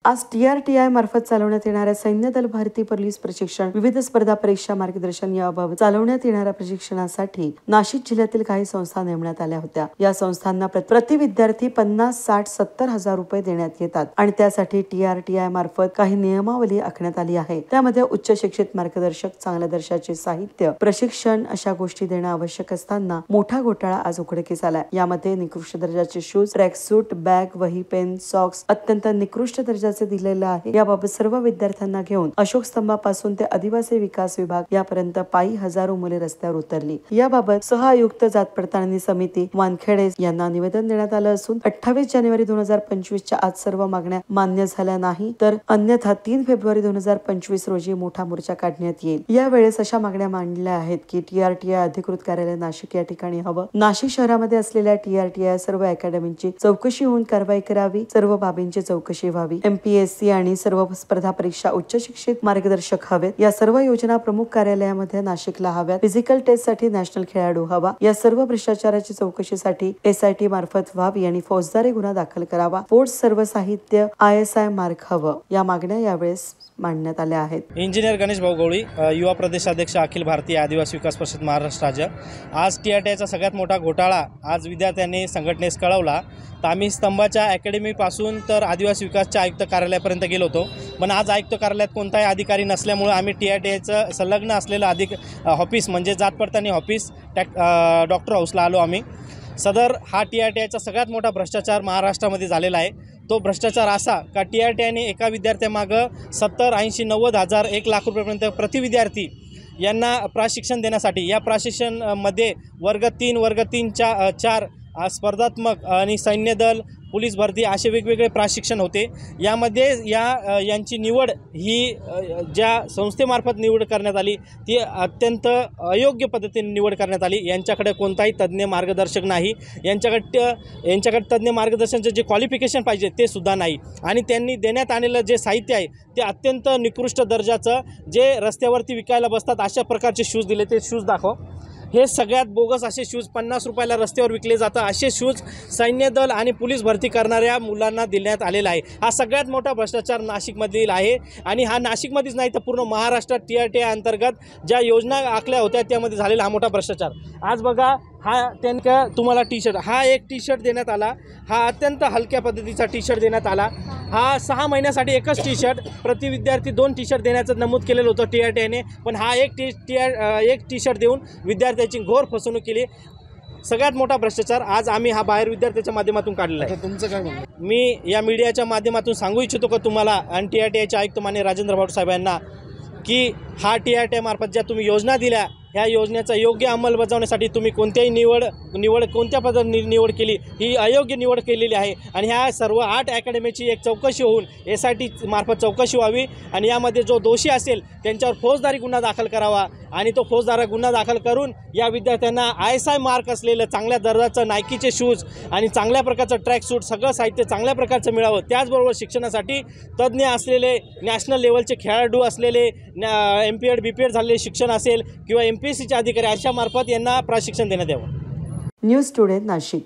आज TRTI मार्फत चालवण्यात येणाऱ्या सैन्य दल भरती पोलीस प्रशिक्षण, विविध स्पर्धा परीक्षा मार्गदर्शन याबाबत चालवण्यात येणाऱ्या प्रशिक्षणासाठी नाशिक जिल्ह्यातील काही संस्था नेमण्यात आल्या होत्या। या संस्थांना प्रति विद्यार्थी 50, 60, 70 हजार रुपये देण्यात येतात आणि त्यासाठी TRTI मार्फत काही नियमावली आखण्यात आली आहे। त्यामध्ये उच्च शिक्षित मार्गदर्शक, चांगल्या दर्जाचे साहित्य, प्रशिक्षण अशा गोष्टी देणं आवश्यक असताना मोठा घोटाळा आज उघडकीस आलाय। यामध्ये निकृष्ट दर्जाचे शूज, ट्रॅक सूट, बॅग, वही, पेन, सॉक्स अत्यंत निकृष्ट दर्जाचे दिलेलं आहे। याबाबत सर्व विद्यार्थ्यांना घेऊन अशोक स्तंभापासून ते आदिवासी विकास विभाग यापर्यंत पायी हजारो मुले रस्त्यावर उतरली। याबाबत सहआयुक्त जात पडताळणी समिती वानखेडे यांना निवेदन देण्यात आलं असून 28 जानेवारी 2025च्या आज सर्व मागण्या मान्य झाल्या नाही तर अन्यथा 3 फेब्रुवारी 2025 रोजी मोठा मोर्चा काढण्यात येईल। यावेळेस अशा मागण्या मांडल्या आहेत की TRTI अधिकृत कार्यालय नाशिक या ठिकाणी हवं, नाशिक शहरामध्ये असलेल्या TRTI सर्व अकॅडमीची चौकशी होऊन कारवाई करावी, सर्व बाबींची चौकशी व्हावी, MPSC आणि सर्व स्पर्धा परीक्षा उच्च शिक्षित मार्गदर्शक हवेत, या सर्व योजना प्रमुख कार्यालयामध्ये नाशिकला हव्यात, फिजिकल टेस्ट साठी नॅशनल खेळाडू हवा, या सर्व भ्रष्टाचाराची चौकशीसाठी SIT मार्फत व्हावी आणि फौजदारी गुन्हा दाखल करावा, स्पोर्ट्स सर्व साहित्य ISI मार्क हवं, या मागण्या यावेळेस मांडण्यात आल्या आहेत। इंजिनियर गणेश भाऊ गवळी, युवा प्रदेशाध्यक्ष अखिल भारतीय आदिवासी विकास परिषद महाराष्ट्र राज्य। आज TRTIचा सगळ्यात मोठा घोटाळा आज विद्यार्थ्यांनी संघटनेस कळवला। तर आम्ही स्तंभाच्या अकॅडमीपासून तर आदिवासी विकासच्या आयुक्त कार्यालयापर्यंत गेलो होतो, पण आज आयुक्त कार्यालयात कोणताही अधिकारी नसल्यामुळे आम्ही TRTIचं संलग्न असलेलं ऑफिस म्हणजे जात पडताळणी ऑफिस डॉक्टर हाऊसला आलो आम्ही। सदर हा TRTIचा सगळ्यात मोठा भ्रष्टाचार महाराष्ट्रामध्ये झालेला आहे। तो भ्रष्टाचार असा का TRTIने एका विद्यार्थ्यामागं 70, 80, 90 हजार 1 लाख रुपयेपर्यंत प्रति विद्यार्थी यांना प्रशिक्षण देण्यासाठी, या प्रशिक्षणमध्ये वर्ग 3, वर्ग 3, 4 स्पर्धात्मक आणि सैन्य दल, पोलीस भरती असे वेगवेगळे प्रशिक्षण होते। यामध्ये यांची निवड ही ज्या संस्थेमार्फत निवड करण्यात आली ती अत्यंत अयोग्य पद्धतीने निवड करण्यात आली। यांच्याकडे कोणताही तज्ज्ञ मार्गदर्शक नाही, यांच्याकडे तज्ज्ञ मार्गदर्शनचे जे क्वालिफिकेशन पाहिजे ते सुद्धा नाही आणि त्यांनी देण्यात आलेलं जे साहित्य आहे ते अत्यंत निकृष्ट दर्जाचं, जे रस्त्यावरती विकायला बसतात अशा प्रकारचे शूज दिले। ते शूज दाखव, हे सगळ्यात बोगस असे शूज 50 रुपयाला रस्त्यावर विकले जातात, असे शूज सैन्य दल आणि पोलीस भरती करणाऱ्या मुलांना देण्यात आलेला आहे। हा सगळ्यात मोठा भ्रष्टाचार नाशिकमधील आहे आणि हा नाशिकमध्येच नाही तर पूर्ण महाराष्ट्रात TRTI अंतर्गत ज्या योजना आखल्या होत्या त्यामध्ये झालेला हा मोठा भ्रष्टाचार। आज बघा, हा त्यांना तुम्हाला टी-शर्ट, हा एक टी-शर्ट देण्यात आला, हा अत्यंत हलक्या पद्धतीचा टी-शर्ट देण्यात आला। हा 6 महिन्यासाठी एकच टी-शर्ट, प्रति विद्यार्थी 2 टी-शर्ट देण्याचं नमूद केलेलं होतं TRTIने, पण हा एक टी-शर्ट देऊन विद्यार्थ्याची घोर फसवणूक केली। सगळ्यात मोठा भ्रष्टाचार आज आम्ही हा बाहेर विद्यार्थ्याच्या माध्यमातून काढलेला आहे। तुमचं काय म्हणणं? मी या मीडियाच्या माध्यमातून सांगू इच्छितो का तुम्हाला आणि TRTIचे आयुक्त माननीय राजेंद्र भाऊ साहेबांना की हा TRTI मार्फत ज्या तुम्ही योजना दिल्या, ह्या योजनेचा योग्य अंमलबजावणीसाठी तुम्ही कोणत्याही निवड कोणत्या पद्धतीने निवड केली, ही अयोग्य निवड केलेली आहे आणि ह्या सर्व 8 अकॅडमीची एक चौकशी होऊन SIT मार्फत चौकशी व्हावी आणि यामध्ये जो दोषी असेल त्यांच्यावर फौजदारी गुन्हा दाखल करावा आणि तो फौजदारी गुन्हा दाखल करून या विद्यार्थ्यांना ISI मार्क असलेलं चांगल्या दर्जाचं नायकीचे शूज आणि चांगल्या प्रकारचं ट्रॅक सूट, सगळं साहित्य चांगल्या प्रकारचं मिळावं। त्याचबरोबर शिक्षणासाठी तज्ज्ञ असलेले, नॅशनल लेवलचे खेळाडू असलेले, MPED BPED झालेले शिक्षण असेल किंवा MPSCचे अधिकारी अशा मार्फत यांना प्रशिक्षण देण्यात यावं। News today Nashik.